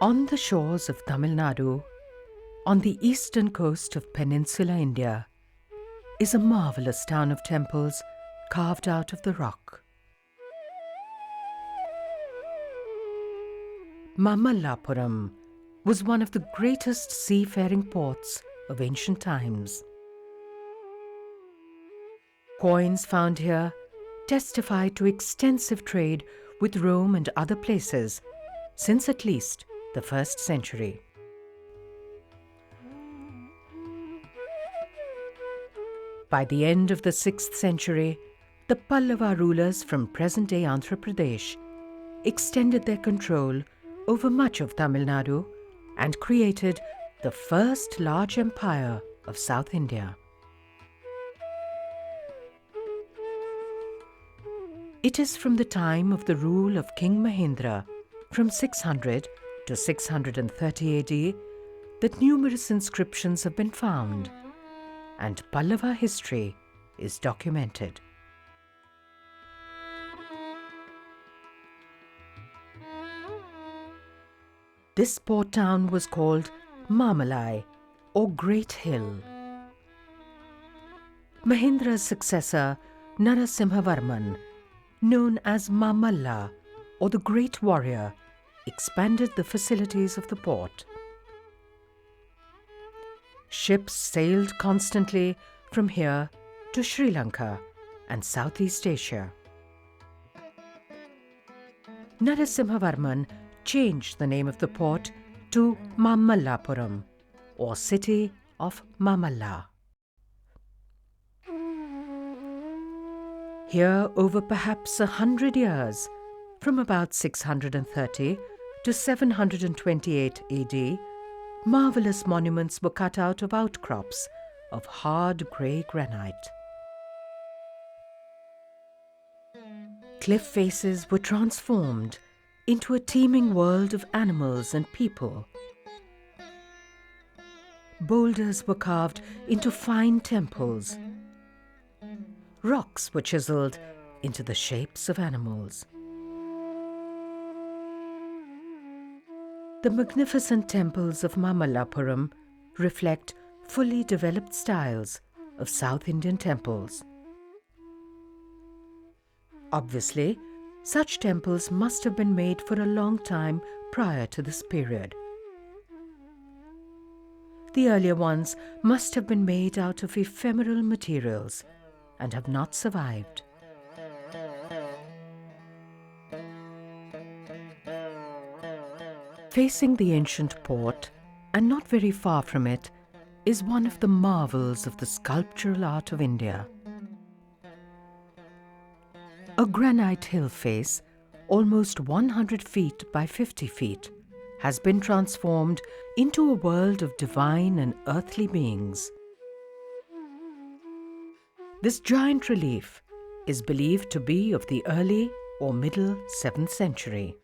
On the shores of Tamil Nadu, on the eastern coast of peninsular India, is a marvelous town of temples carved out of the rock. Mamallapuram was one of the greatest seafaring ports of ancient times. Coins found here testify to extensive trade with Rome and other places since at least the 1st century. By the end of the 6th century, the Pallava rulers from present-day Andhra Pradesh extended their control over much of Tamil Nadu and created the first large empire of South India. It is from the time of the rule of King Mahendra from 600 to 630 AD that numerous inscriptions have been found, and Pallava history is documented. This port town was called Mamalai or Great Hill. Mahendra's successor, Narasimhavarman, known as Mamalla or the Great Warrior, expanded the facilities of the port. Ships sailed constantly from here to Sri Lanka and Southeast Asia. Narasimhavarman changed the name of the port to Mamallapuram, or City of Mamalla. Here, over perhaps 100 years, from about 630 to 728 AD, marvelous monuments were cut out of outcrops of hard grey granite. Cliff faces were transformed into a teeming world of animals and people. Boulders were carved into fine temples. Rocks were chiseled into the shapes of animals. The magnificent temples of Mamallapuram reflect fully developed styles of South Indian temples. Obviously, such temples must have been made for a long time prior to this period. The earlier ones must have been made out of ephemeral materials and have not survived. Facing the ancient port, and not very far from it, is one of the marvels of the sculptural art of India. A granite hill face, almost 100 feet by 50 feet, has been transformed into a world of divine and earthly beings. This giant relief is believed to be of the early or middle 7th century.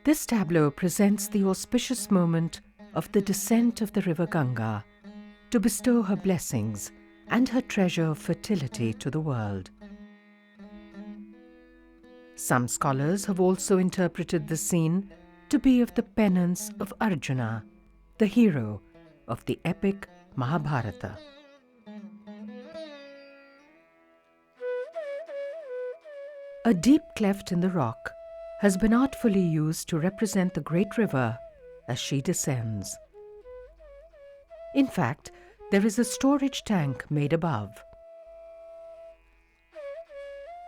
This tableau presents the auspicious moment of the descent of the river Ganga to bestow her blessings and her treasure of fertility to the world. Some scholars have also interpreted the scene to be of the penance of Arjuna, the hero of the epic Mahabharata. A deep cleft in the rock has been artfully used to represent the great river as she descends. In fact, there is a storage tank made above.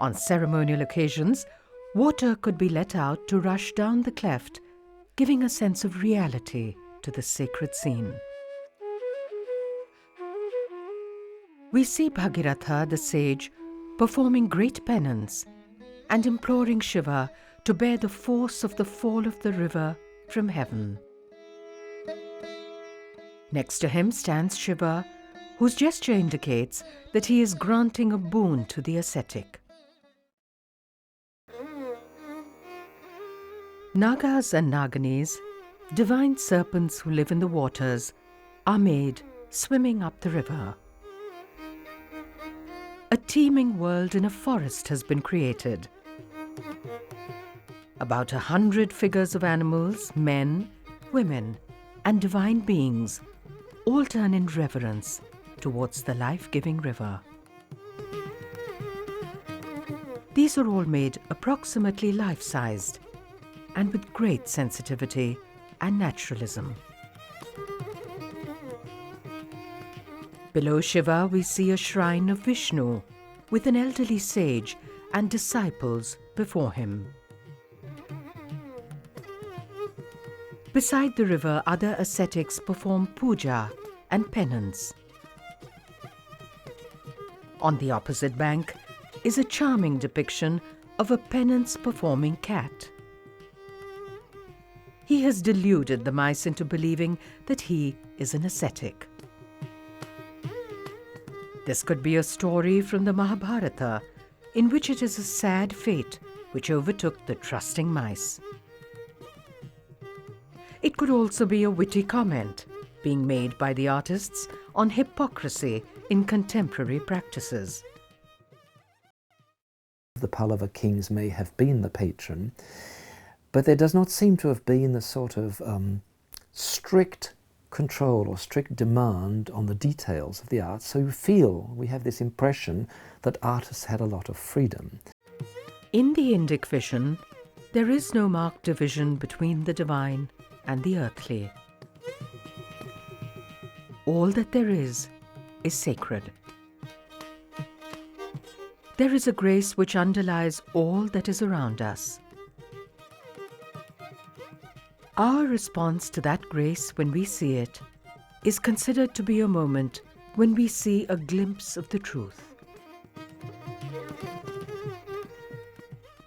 On ceremonial occasions, water could be let out to rush down the cleft, giving a sense of reality to the sacred scene. We see Bhagiratha the Sage performing great penance and imploring Shiva to bear the force of the fall of the river from heaven. Next to him stands Shiva, whose gesture indicates that he is granting a boon to the ascetic. Nagas and Naganis, divine serpents who live in the waters, are made swimming up the river. A teeming world in a forest has been created, About 100 figures of animals, men, women, and divine beings all turn in reverence towards the life-giving river. These are all made approximately life-sized and with great sensitivity and naturalism. Below Shiva we see a shrine of Vishnu with an elderly sage and disciples before him. Beside the river, other ascetics perform puja and penance. On the opposite bank is a charming depiction of a penance-performing cat. He has deluded the mice into believing that he is an ascetic. This could be a story from the Mahabharata, in which it is a sad fate which overtook the trusting mice. It could also be a witty comment being made by the artists on hypocrisy in contemporary practices. The Pallava kings may have been the patron, but there does not seem to have been the sort of strict control or strict demand on the details of the art, so we have this impression that artists had a lot of freedom. In the Indic vision, there is no marked division between the divine and the earthly. All that there is sacred. There is a grace which underlies all that is around us. Our response to that grace when we see it is considered to be a moment when we see a glimpse of the truth.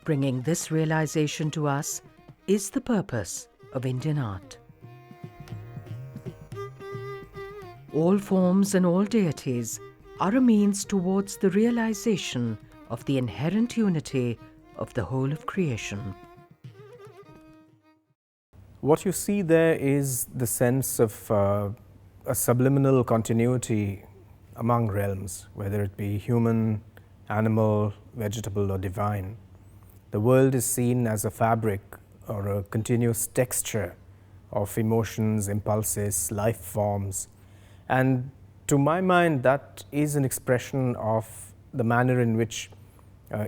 Bringing this realization to us is the purpose of Indian art. All forms and all deities are a means towards the realization of the inherent unity of the whole of creation. What you see there is the sense of a subliminal continuity among realms, whether it be human, animal, vegetable or divine. The world is seen as a fabric or a continuous texture of emotions, impulses, life forms. And to my mind, that is an expression of the manner in which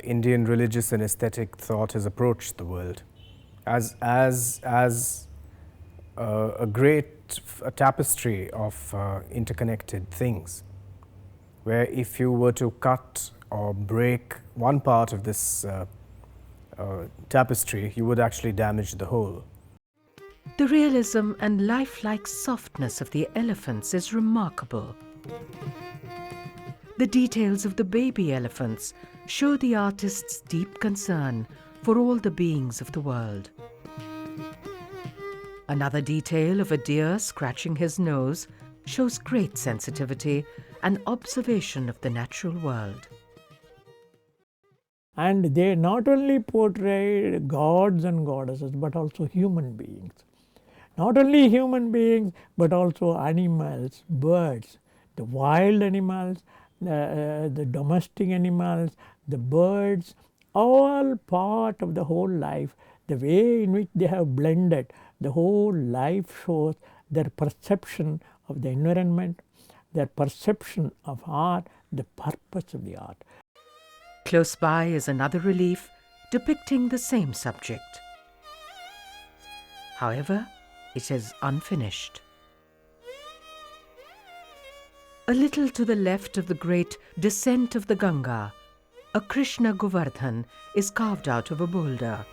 Indian religious and aesthetic thought has approached the world as a great tapestry of interconnected things, where if you were to cut or break one part of this tapestry, you would actually damage the whole. The realism and lifelike softness of the elephants is remarkable. The details of the baby elephants show the artist's deep concern for all the beings of the world. Another detail of a deer scratching his nose shows great sensitivity and observation of the natural world. And they not only portrayed gods and goddesses, but also human beings. Not only human beings, but also animals, birds, the wild animals, the domestic animals, the birds, all part of the whole life. The way in which they have blended the whole life shows their perception of the environment, their perception of art, the purpose of the art. Close by is another relief depicting the same subject. However, it is unfinished. A little to the left of the great descent of the Ganga, a Krishna Govardhan is carved out of a boulder.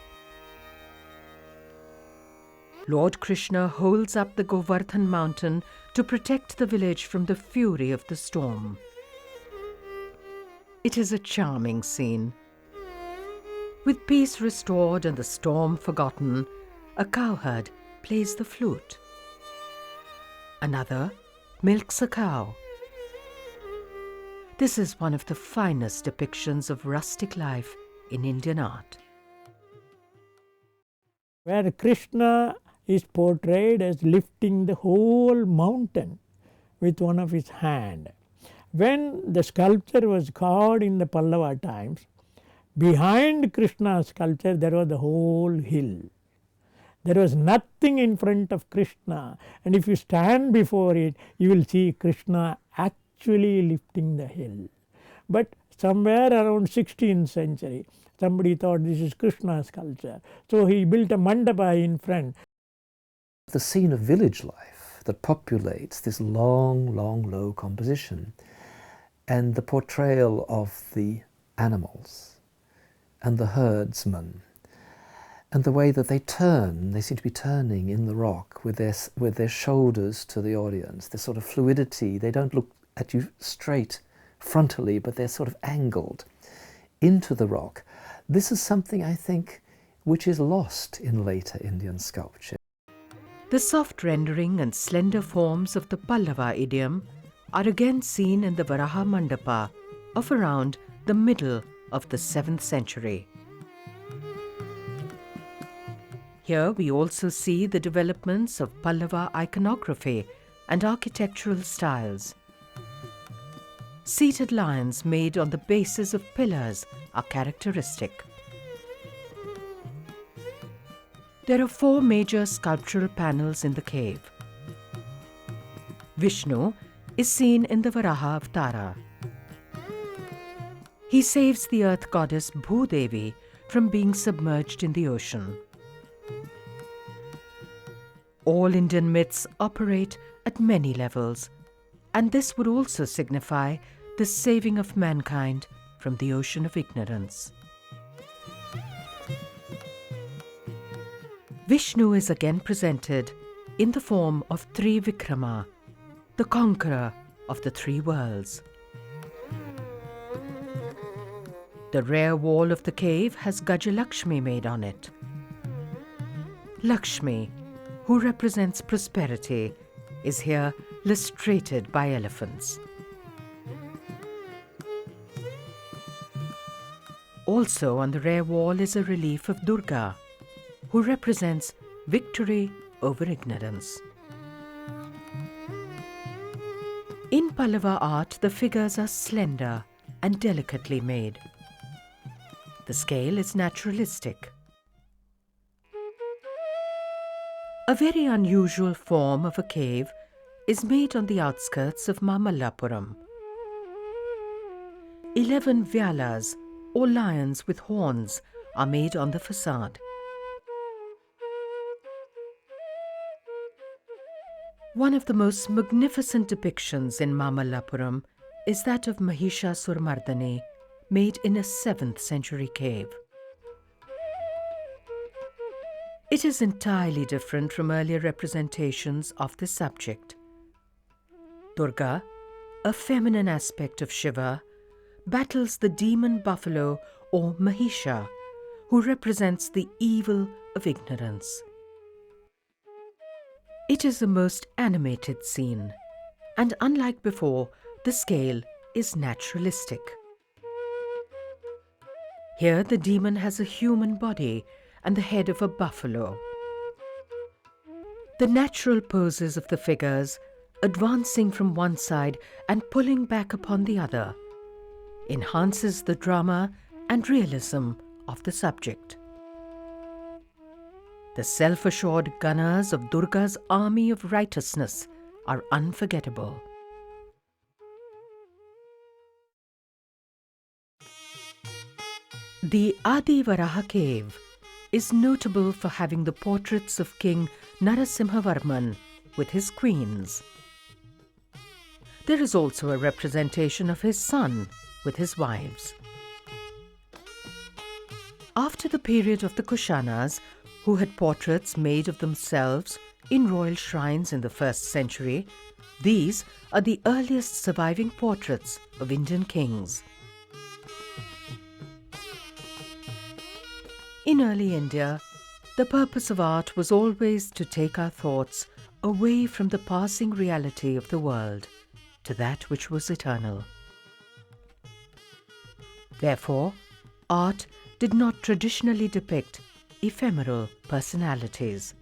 Lord Krishna holds up the Govardhan mountain to protect the village from the fury of the storm. It is a charming scene. With peace restored and the storm forgotten, a cowherd plays the flute. Another milks a cow. This is one of the finest depictions of rustic life in Indian art. Where Krishna is portrayed as lifting the whole mountain with one of his hands. When the sculpture was carved in the Pallava times, Behind Krishna's sculpture there was the whole hill. There was nothing in front of Krishna, and if you stand before it, you will see Krishna actually lifting the hill. But somewhere around 16th century, somebody thought this is Krishna's sculpture, so he built a mandapa in front. The scene of village life that populates this long, low composition, and the portrayal of the animals and the herdsmen, and the way that they turn, they seem to be turning in the rock with their shoulders to the audience, this sort of fluidity. They don't look at you straight frontally, but they're sort of angled into the rock. This is something, I think, which is lost in later Indian sculpture. The soft rendering and slender forms of the Pallava idiom are again seen in the Varaha Mandapa of around the middle of the 7th century. Here we also see the developments of Pallava iconography and architectural styles. Seated lions made on the bases of pillars are characteristic. There are 4 major sculptural panels in the cave. Vishnu is seen in the Varaha Avatara. He saves the earth goddess Bhudevi from being submerged in the ocean. All Indian myths operate at many levels, and this would also signify the saving of mankind from the ocean of ignorance. Vishnu is again presented in the form of Trivikrama, the conqueror of the 3 worlds. The rear wall of the cave has Gajalakshmi made on it. Lakshmi, who represents prosperity, is here lustrated by elephants. Also on the rear wall is a relief of Durga, who represents victory over ignorance. In Pallava art, the figures are slender and delicately made. The scale is naturalistic. A very unusual form of a cave is made on the outskirts of Mamallapuram. 11 vyalas, or lions with horns, are made on the facade. One of the most magnificent depictions in Mamallapuram is that of Mahisha Surmardani, made in a 7th century cave. It is entirely different from earlier representations of this subject. Durga, a feminine aspect of Shiva, battles the demon buffalo or Mahisha, who represents the evil of ignorance. It is a most animated scene, and unlike before, the scale is naturalistic. Here the demon has a human body and the head of a buffalo. The natural poses of the figures, advancing from one side and pulling back upon the other, enhances the drama and realism of the subject. The self-assured gunners of Durga's army of righteousness are unforgettable. The Adi Varaha cave is notable for having the portraits of King Narasimhavarman with his queens. There is also a representation of his son with his wives. After the period of the Kushanas, who had portraits made of themselves in royal shrines in the 1st century, these are the earliest surviving portraits of Indian kings. In early India, the purpose of art was always to take our thoughts away from the passing reality of the world to that which was eternal. Therefore, art did not traditionally depict ephemeral personalities.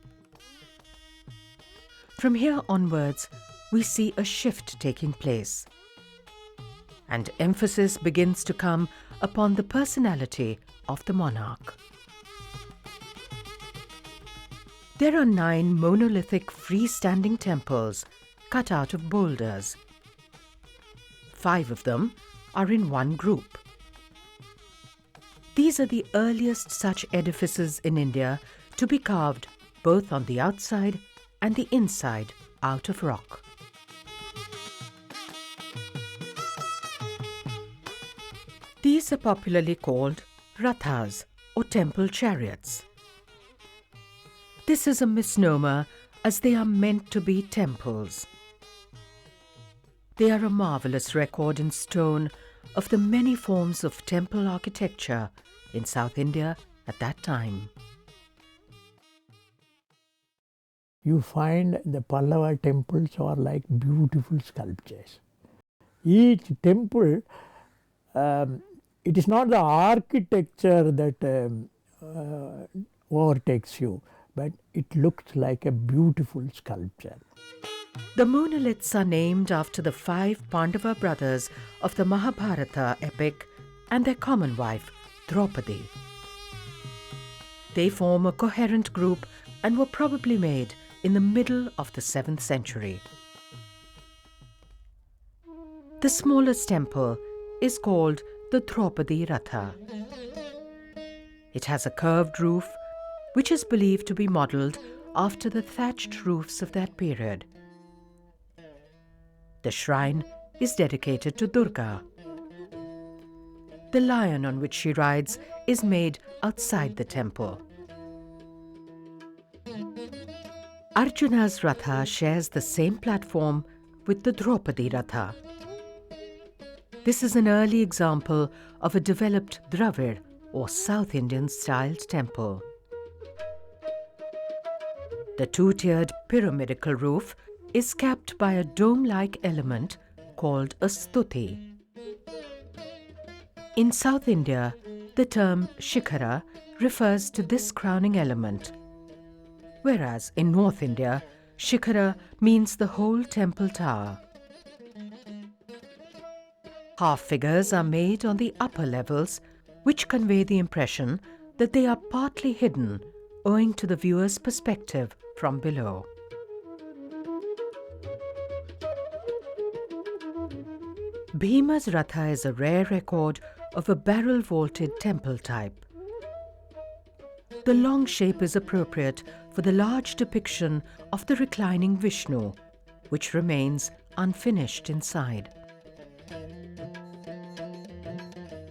From here onwards, we see a shift taking place, and emphasis begins to come upon the personality of the monarch. There are 9 monolithic freestanding temples cut out of boulders. 5 of them are in one group. These are the earliest such edifices in India to be carved both on the outside and the inside out of rock. These are popularly called rathas or temple chariots. This is a misnomer as they are meant to be temples. They are a marvelous record in stone of the many forms of temple architecture in South India at that time. You find the Pallava temples are like beautiful sculptures. Each temple, it is not the architecture that overtakes you, but it looks like a beautiful sculpture. The monoliths are named after the 5 Pandava brothers of the Mahabharata epic and their common wife, Draupadi. They form a coherent group and were probably made in the middle of the 7th century. The smallest temple is called the Draupadi Ratha. It has a curved roof, which is believed to be modelled after the thatched roofs of that period. The shrine is dedicated to Durga. The lion on which she rides is made outside the temple. Arjuna's Ratha shares the same platform with the Draupadi Ratha. This is an early example of a developed Dravid or South Indian styled temple. The 2-tiered pyramidical roof is capped by a dome-like element called a stuti. In South India, the term shikhara refers to this crowning element, whereas in North India, shikhara means the whole temple tower. Half figures are made on the upper levels, which convey the impression that they are partly hidden owing to the viewer's perspective from below. Bhima's Ratha is a rare record of a barrel-vaulted temple type. The long shape is appropriate for the large depiction of the reclining Vishnu, which remains unfinished inside.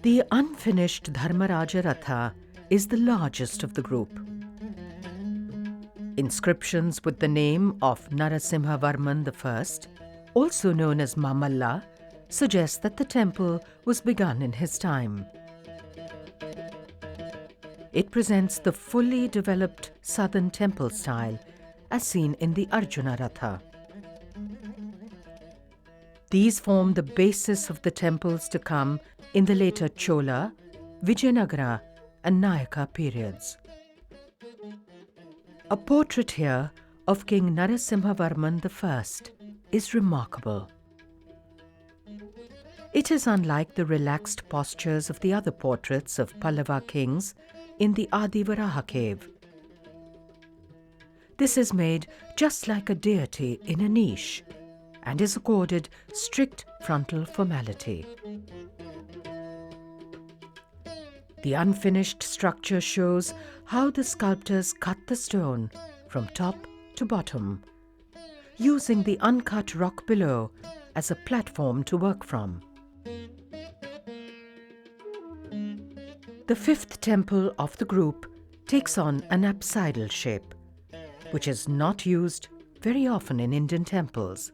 The unfinished Dharmaraja Ratha is the largest of the group. Inscriptions with the name of Narasimhavarman I, also known as Mamalla, suggest that the temple was begun in his time. It presents the fully developed southern temple style as seen in the Arjuna Ratha. These form the basis of the temples to come in the later Chola, Vijayanagara and Nayaka periods. A portrait here of King Narasimhavarman I is remarkable. It is unlike the relaxed postures of the other portraits of Pallava kings in the Adivaraha cave. This is made just like a deity in a niche and is accorded strict frontal formality. The unfinished structure shows how the sculptors cut the stone from top to bottom, using the uncut rock below as a platform to work from. The 5th temple of the group takes on an apsidal shape, which is not used very often in Indian temples.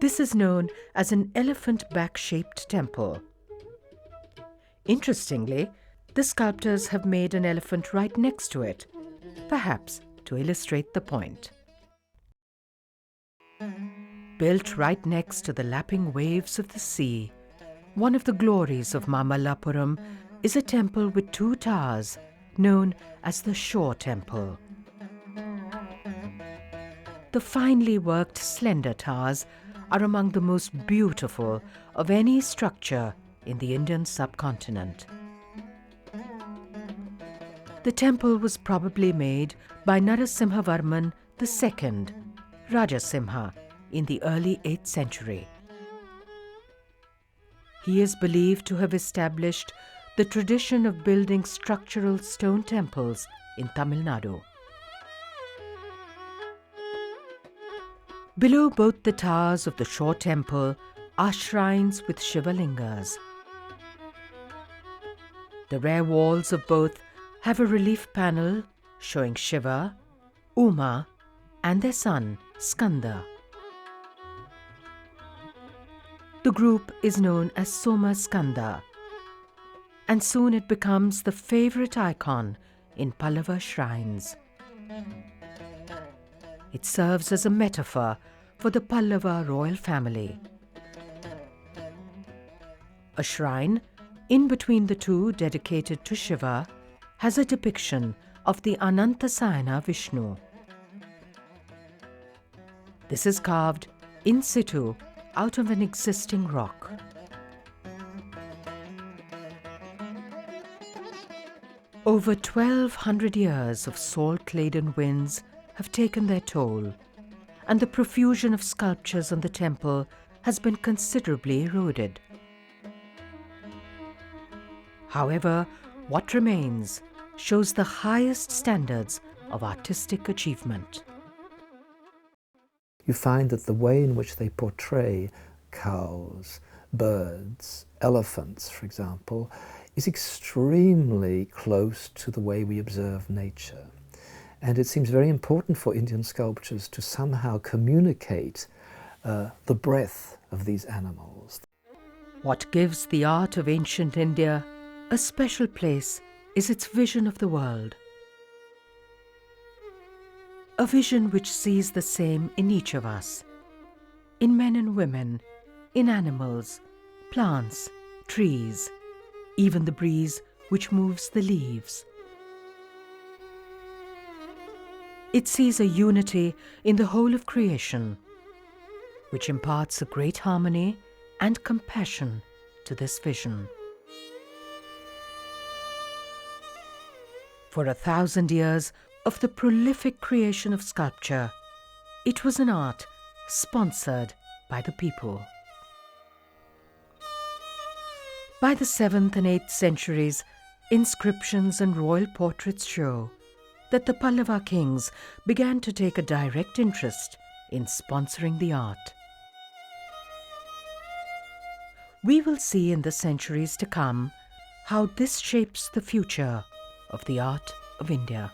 This is known as an elephant back-shaped temple. Interestingly, the sculptors have made an elephant right next to it, perhaps to illustrate the point. Built right next to the lapping waves of the sea, one of the glories of Mamallapuram is a temple with 2 towers known as the Shore Temple. The finely worked slender towers are among the most beautiful of any structure in the Indian subcontinent. The temple was probably made by Narasimhavarman II, Rajasimha, in the early 8th century. He is believed to have established the tradition of building structural stone temples in Tamil Nadu. Below both the towers of the shore temple are shrines with Shivalingas. The rear walls of both have a relief panel showing Shiva, Uma, and their son, Skanda. The group is known as Soma Skanda, and soon it becomes the favorite icon in Pallava shrines. It serves as a metaphor for the Pallava royal family. A shrine in between the two, dedicated to Shiva, has a depiction of the Anantasayana Vishnu. This is carved in situ out of an existing rock. Over 1,200 years of salt-laden winds have taken their toll, and the profusion of sculptures on the temple has been considerably eroded. However, what remains shows the highest standards of artistic achievement. You find that the way in which they portray cows, birds, elephants, for example, is extremely close to the way we observe nature. And it seems very important for Indian sculptures to somehow communicate the breadth of these animals. What gives the art of ancient India a special place is its vision of the world. A vision which sees the same in each of us, in men and women, in animals, plants, trees, even the breeze which moves the leaves. It sees a unity in the whole of creation, which imparts a great harmony and compassion to this vision. For 1,000 years of the prolific creation of sculpture, it was an art sponsored by the people. By the 7th and 8th centuries, inscriptions and royal portraits show that the Pallava kings began to take a direct interest in sponsoring the art. We will see in the centuries to come how this shapes the future of the art of India.